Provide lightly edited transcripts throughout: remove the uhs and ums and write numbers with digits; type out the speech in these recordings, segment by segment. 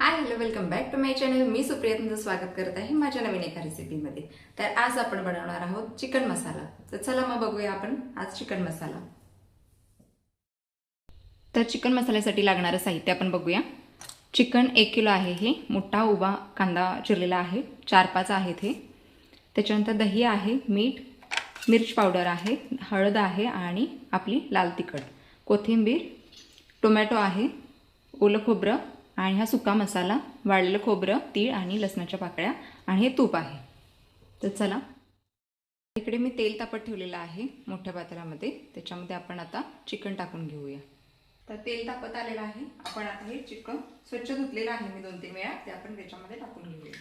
High hello welcome back to my channel. मी सुप्रिया तुमचं स्वागत करत आहे माझ्या नवीन एका रेसिपीमध्ये. तर आज आपण बनवणार आहोत चिकन मसाला. तर चला मग बघूया आपण आज चिकन मसाला. तर चिकन मसाल्यासाठी लागणारं साहित्य आपण बघूया. चिकन 1 किलो आहे. हे मोठा उभा कांदा चिरलेला आहे, 4-5 आहेत हे. त्याच्यानंतर दही आहे, मीठ, मिर्च पावडर आहे, हळद आहे आणि आपली लाल तिखट, कोथिंबीर, टोमॅटो आहे, ओलं खोबरं आणि हा सुका मसाला, वाळलेलं खोबरं, तीळ आणि लसणाच्या पाकळ्या आणि हे तूप आहे. तर चला, इकडे मी तेल तापत ठेवलेलं आहे मोठ्या पातेल्यामध्ये. त्याच्यामध्ये आपण आता चिकन टाकून घेऊया. तर तेल तापत आलेलं आहे. आपण आता हे चिकन स्वच्छ धुतलेलं आहे मी 2-3 वेळा, ते आपण त्याच्यामध्ये टाकून घेऊया.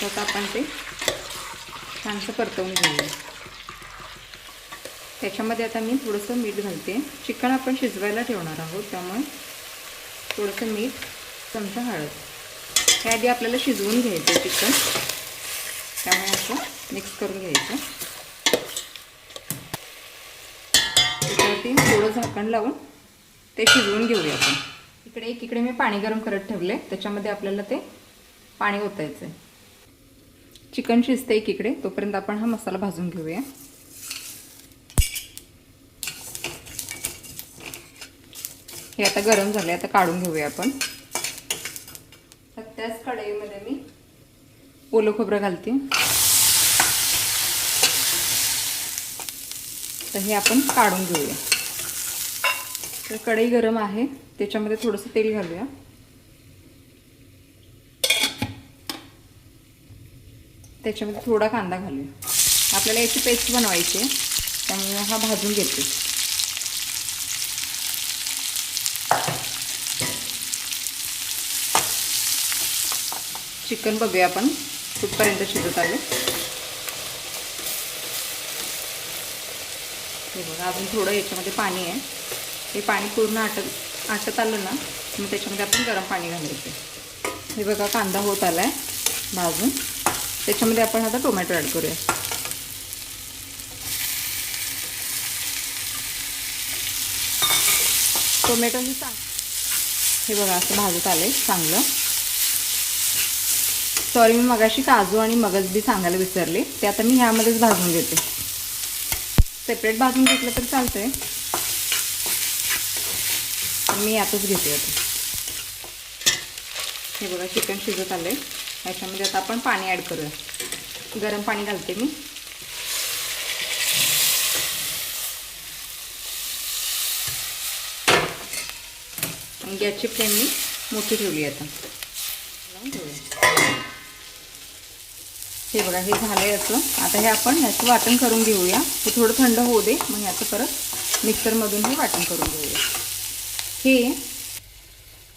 आता आपण ते छानसं परतवून घेऊया. त्याच्यामध्ये आता मी थोडंसं मीठ घालते. चिकन आपण शिजवायला ठेवणार आहोत, त्यामुळे थोडंसं मीठ, चमचा हळद. हे आधी आपल्याला शिजवून घ्यायचं चिकन, त्यामुळे असं मिक्स करून घ्यायचं. त्याच्यावरती थोडं झाकण लावून ते शिजवून घेऊया आपण. इकडे मी पाणी गरम करत ठेवले, त्याच्यामध्ये आपल्याला ते पाणी ओतायचं आहे. चिकन शिजते एकीकडे, तोपर्यंत आपण हा मसाला भाजून घेऊया. हे आता गरम झाले, आता काढून घेऊया आपण. तर त्याच कढईमध्ये मी ओलं खोबरं घालते. तर हे आपण काढून घेऊया. तर कढई गरम आहे, त्याच्यामध्ये थोडंसं तेल घालूया. त्याच्यामध्ये थोडा कांदा घालूया. आपल्याला याची पेस्ट बनवायची आहे, त्यामुळे हा भाजून घेते. चिकन बघूया आपण कुठपर्यंत शिजत आले. हे बघा, अजून थोडं याच्यामध्ये पाणी आहे. हे पाणी पूर्ण आटत आलं ना, मग त्याच्यामध्ये आपण गरम पाणी घालायचं. हे बघा, कांदा होत आला आहे भाजून. त्याच्यामध्ये आपण आता टोमॅटो ॲड करूया. टोमॅटो हे बघा असं भाजत आले चांगलं. सॉरी, मी मगाशी काजू आणि मगज बी सांगायला विसरले, ते आता मी ह्यामध्येच भाजून घेते. सेपरेट भाजून घेतलं तर चालतंय, पण मी यातच घेते आता. हे बघा, चिकन शिजत आले. ह्याच्यामध्ये आता आपण पाणी ॲड करूया. गरम पाणी घालते मी. आणि गॅसची फ्लेम मी मोठी ठेवली आता. हे बघा, हे झालंय याचं. आता हे आपण ह्याचं वाटण करून घेऊया. हे थोडं थंड होऊ दे, मग ह्याचं परत मिक्सरमधून हे वाटण करून घेऊया. हे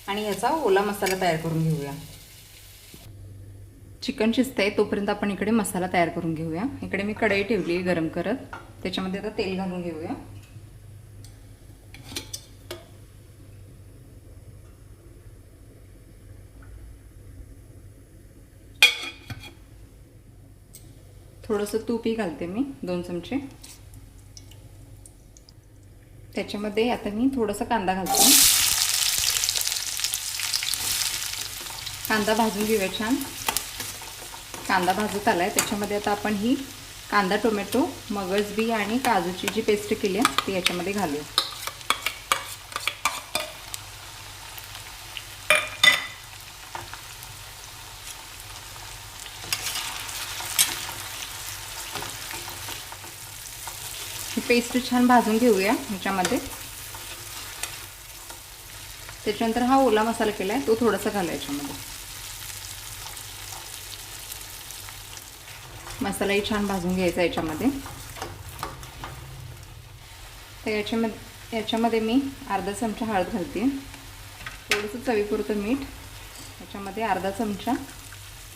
आणि ह्याचा ओला मसाला तयार करून घेऊया. चिकन शिजतंय तोपर्यंत आपण इकडे मसाला तयार करून घेऊया. इकडे मी कढई ठेवली गरम करत. त्याच्यामध्ये आता तेल घालून घेऊया. थोडंसं तूपही घालते मी, 2 चमचे. त्याच्यामध्ये आता मी थोडासा कांदा घालते. कांदा भाजून घेऊया छान. कांदा भाजत आलाय. त्याच्यामध्ये आता आपण ही कांदा, टोमॅटो, मगज बी आणि काजूची जी पेस्ट केली आहे ती याच्यामध्ये घालूया. ही पेस्ट छान भाजून घेऊया ह्याच्यामध्ये. त्याच्यानंतर हा ओला मसाला केलाय तो थोडासा घालूया याच्यामध्ये. मसालाही छान भाजून घ्यायचा याच्यामध्ये. तर याच्यामध्ये मी अर्धा चमचा हळद घालते. थोडंसं चवीपुरतं मीठ. याच्यामध्ये अर्धा चमचा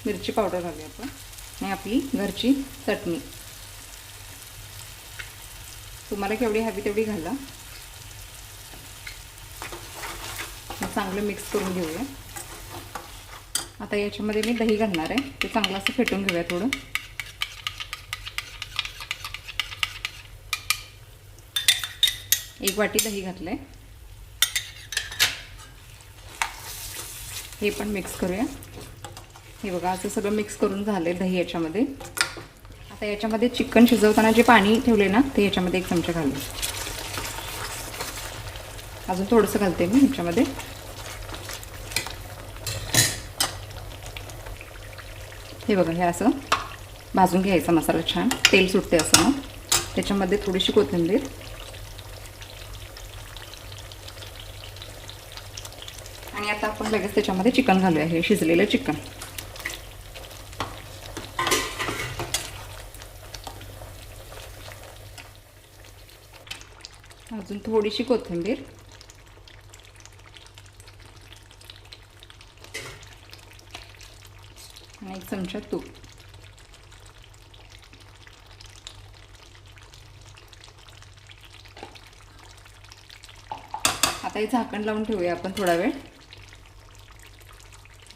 मिरची पावडर घालूया आपण. आणि आपली घरची चटणी. तुम्हाला केवढी हवी तेवढी घाला. चांगलं मिक्स करून घेऊया. आता याच्यामध्ये मी दही घालणार आहे. ते चांगलं असं फेटून घेऊया थोडं. 1 वाटी दही घातलंय. हे पण मिक्स करूया. हे बघा असं सगळं मिक्स करून झाले दही याच्यामध्ये. आता याच्यामध्ये चिकन शिजवताना जे पाणी ठेवले ना ते याच्यामध्ये 1 चमचा घालू. अजून थोडंसं घालते मी याच्यामध्ये. हे बघा हे असं भाजून घ्यायचा मसाला छान, तेल सुटते असं. मग त्याच्यामध्ये थोडीशी कोथिंबीर आणि आता आपण लगेच त्याच्यामध्ये चिकन घालूया, हे शिजलेलं चिकन. अजून थोडीशी कोथिंबीर आणि 1 चमचा तूप. आता हे झाकण लावून ठेवूया आपण थोडा वेळ.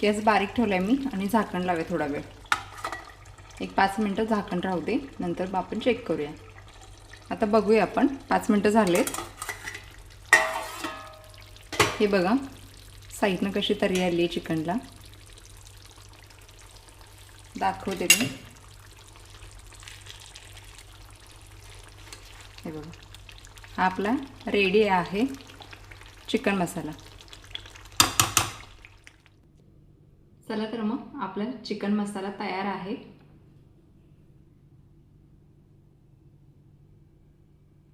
गॅस बारीक ठेवलाय मी आणि झाकण लावूया थोडा वेळ. 5 मिनटं झाकण राहू दे, नंतर आपण चेक करूया. आता बघूया आपण. 5 मिनटं झालेत. हे बघा साईडनं कशी तरी आली आहे चिकनला. दाखवते मी. हे बघा हा आपला रेडी आहे चिकन मसाला. चला तर मग आपला चिकन मसाला तयार आहे.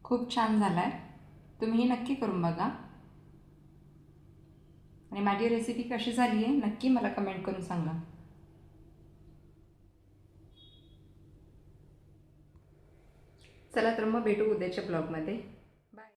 खूप छान झालाय. तुम्ही नक्की करून बघा आणि माझी रेसिपी कशी झाली आहे नक्की मला कमेंट करून सांगा. चला तर मग भेटू उद्याच्या ब्लॉगमध्ये.